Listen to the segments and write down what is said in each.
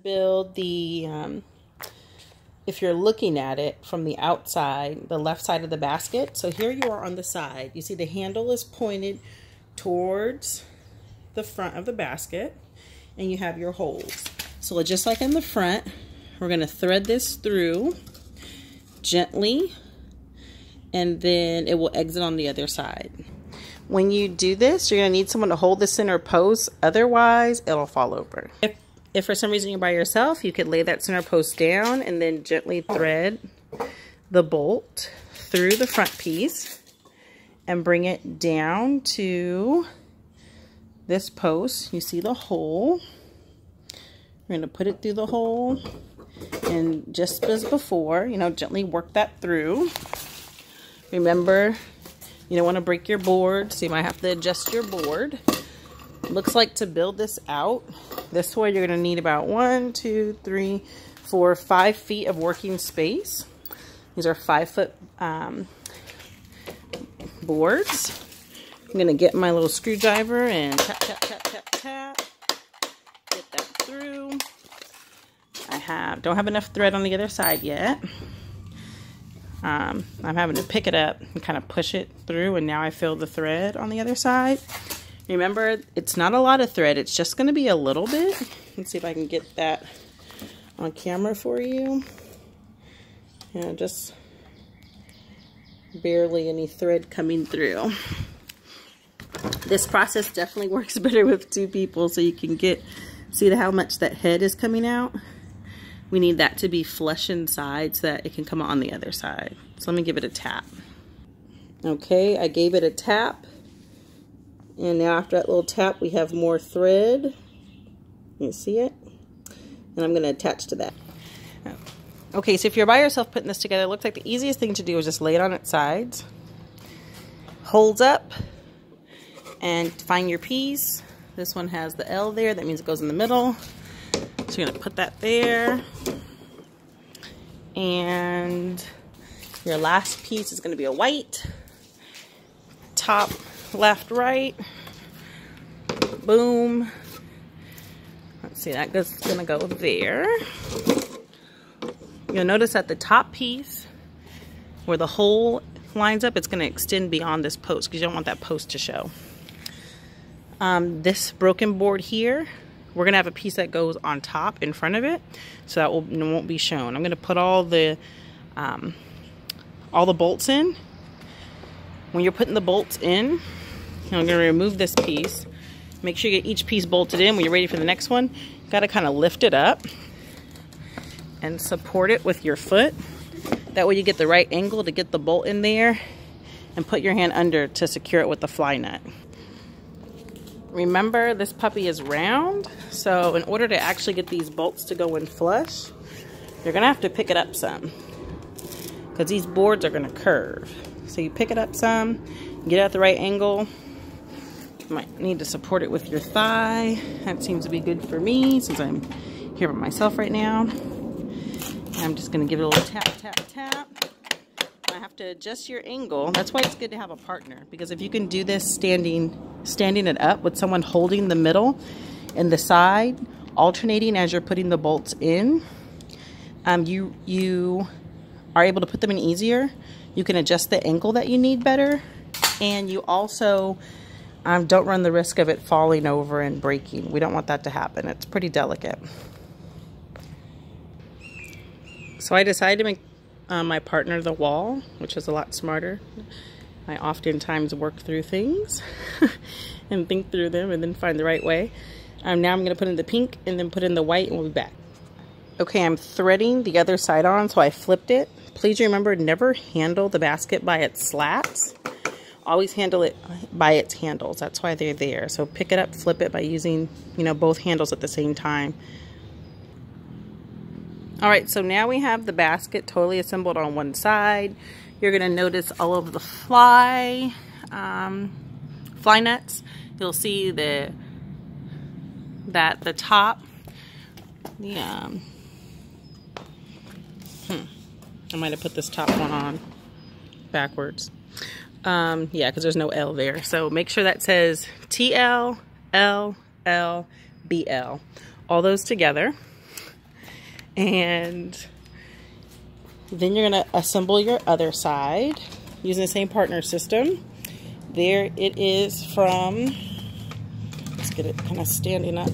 build the, if you're looking at it from the outside, the left side of the basket. So here you are on the side. You see the handle is pointed towards the front of the basket, and you have your holes. So just like in the front, we're going to thread this through gently, and then it will exit on the other side. When you do this, you're going to need someone to hold the center post, otherwise it'll fall over. If for some reason you're by yourself, you could lay that center post down and then gently thread the bolt through the front piece and bring it down to this post. You see the hole. We're going to put it through the hole, and just as before, you know, gently work that through. Remember, you don't want to break your board, so you might have to adjust your board. Looks like to build this out this way, you're going to need about 1, 2, 3, 4, 5 feet of working space. These are 5-foot boards. I'm going to get my little screwdriver and tap, tap, tap, tap, tap. Get that through. Don't have enough thread on the other side yet. I'm having to pick it up and kind of push it through, and now I feel the thread on the other side. Remember, it's not a lot of thread, it's just going to be a little bit. Let's see if I can get that on camera for you. Yeah, just barely any thread coming through. This process definitely works better with 2 people, so you can see how much that head is coming out. We need that to be flush inside so that it can come out on the other side. So let me give it a tap. Okay, I gave it a tap. And now after that little tap, we have more thread. You see it? And I'm going to attach to that. Okay, so if you're by yourself putting this together, it looks like the easiest thing to do is just lay it on its sides. Holds up. And find your piece. This one has the L there. That means it goes in the middle. So you're going to put that there. And your last piece is going to be a white. Top, left, right. Boom. Let's see, that goes going to go there. You'll notice that the top piece, where the hole lines up, it's going to extend beyond this post because you don't want that post to show. This broken board here, we're going to have a piece that goes on top in front of it, so that won't be shown. I'm going to put all the bolts in. When you're putting the bolts in, I'm going to remove this piece. Make sure you get each piece bolted in. When you're ready for the next one, you got to kind of lift it up and support it with your foot. That way you get the right angle to get the bolt in there, and put your hand under to secure it with the fly nut. Remember, this puppy is round, so in order to actually get these bolts to go in flush, you're going to have to pick it up some, because these boards are going to curve. So you pick it up some, get it at the right angle. You might need to support it with your thigh. That seems to be good for me since I'm here by myself right now. And I'm just going to give it a little tap, tap, tap. I have to adjust your angle. That's why it's good to have a partner, because if you can do this standing it up with someone holding the middle and the side, alternating as you're putting the bolts in, you are able to put them in easier. You can adjust the angle that you need better, and you also don't run the risk of it falling over and breaking. We don't want that to happen. It's pretty delicate. So I decided to make my partner the wall, which is a lot smarter. I oftentimes work through things and think through them and then find the right way. Now I'm going to put in the pink and then put in the white, and we'll be back. Okay, I'm threading the other side on, so I flipped it. Please remember, never handle the basket by its slats. Always handle it by its handles. That's why they're there. So pick it up, flip it by using, both handles at the same time. All right, so now we have the basket totally assembled on one side. You're gonna notice all of the fly nuts. You'll see that the top, I might have put this top one on backwards. Yeah, because there's no L there. So make sure that says TL, L, L, BL. All those together. And then you're going to assemble your other side using the same partner system. There it is from, let's get it kind of standing up.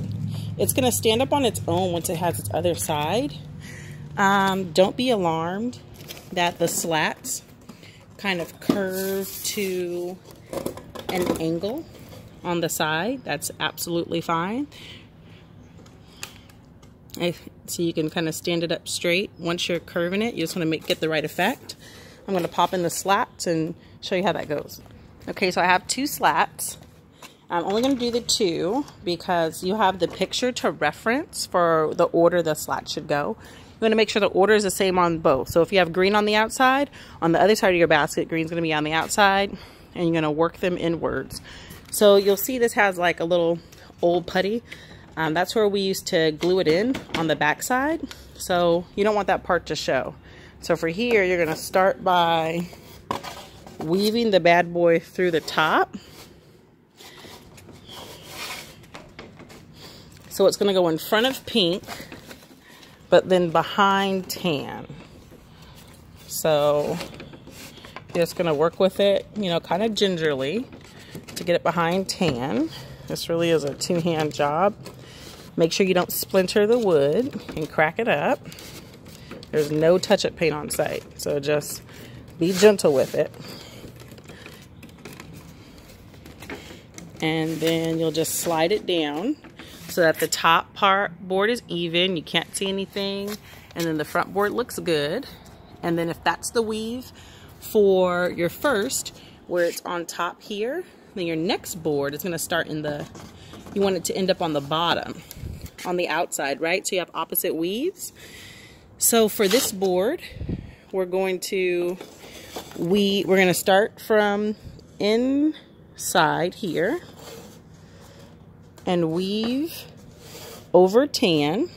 It's going to stand up on its own once it has its other side. Don't be alarmed that the slats kind of curve to an angle on the side. That's absolutely fine. So you can kind of stand it up straight. Once you're curving it, you just want to get the right effect. I'm going to pop in the slats and show you how that goes. Okay, so I have 2 slats. I'm only going to do the 2 because you have the picture to reference for the order the slat should go. You want to make sure the order is the same on both. So if you have green on the outside, on the other side of your basket, green's going to be on the outside, and you're going to work them inwards. So you'll see this has like a little old putty. That's where we used to glue it in on the back side. So you don't want that part to show. So for here, you're going to start by weaving the bad boy through the top. So it's going to go in front of pink, but then behind tan. So you're just going to work with it, you know, kind of gingerly to get it behind tan. This really is a 2-hand job. Make sure you don't splinter the wood and crack it up. There's no touch-up paint on site, so just be gentle with it. And then you'll just slide it down so that the top board is even, you can't see anything, and then the front board looks good. And then if that's the weave for your first, where it's on top here, then your next board is going to start in the, you want it to end up on the bottom, on the outside, right? So you have opposite weaves. So for this board, we're going to start from inside here and weave over tan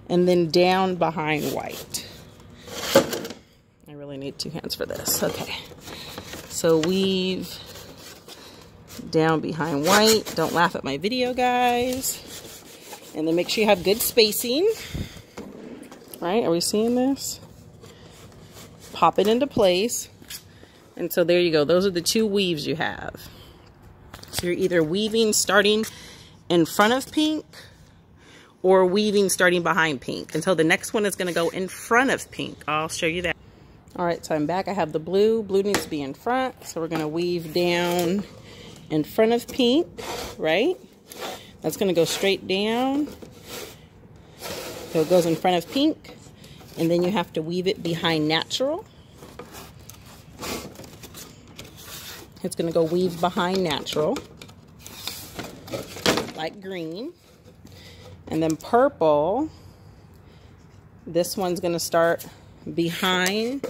and then down behind white. I really need 2 hands for this. Okay. So weave down behind white. Don't laugh at my video, guys. And then make sure you have good spacing. Right? Are we seeing this? Pop it into place. And so there you go. Those are the 2 weaves you have. So you're either weaving starting in front of pink or weaving starting behind pink. And so the next one is going to go in front of pink. I'll show you that. All right, so I'm back. I have the blue. Blue needs to be in front. So we're going to weave down in front of pink, right? That's going to go straight down. So it goes in front of pink. And then you have to weave it behind natural. It's going to go weave behind natural, like green. And then purple, this one's going to start behind,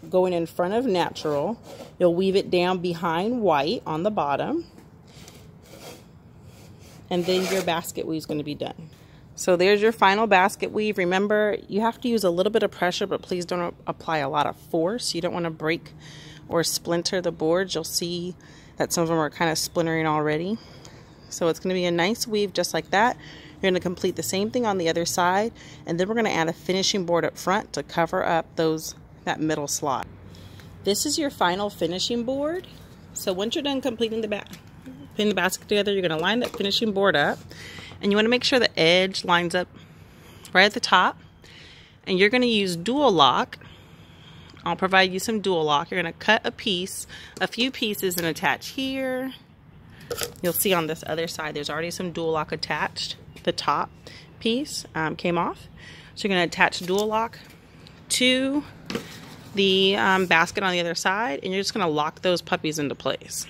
going in front of natural. You'll weave it down behind white on the bottom. And then your basket weave is going to be done. So there's your final basket weave. Remember, you have to use a little bit of pressure, but please don't apply a lot of force. You don't want to break or splinter the boards. You'll see that some of them are kind of splintering already. So it's going to be a nice weave just like that. You're going to complete the same thing on the other side, and then we're going to add a finishing board up front to cover up that middle slot. This is your final finishing board. So once you're done completing putting the basket together, you're going to line that finishing board up, and you want to make sure the edge lines up right at the top. And you're going to use dual lock. I'll provide you some dual lock. You're going to cut a few pieces and attach here. You'll see on this other side there's already some dual lock attached. The top piece came off. So you're going to attach dual lock to the basket on the other side, and you're just going to lock those puppies into place.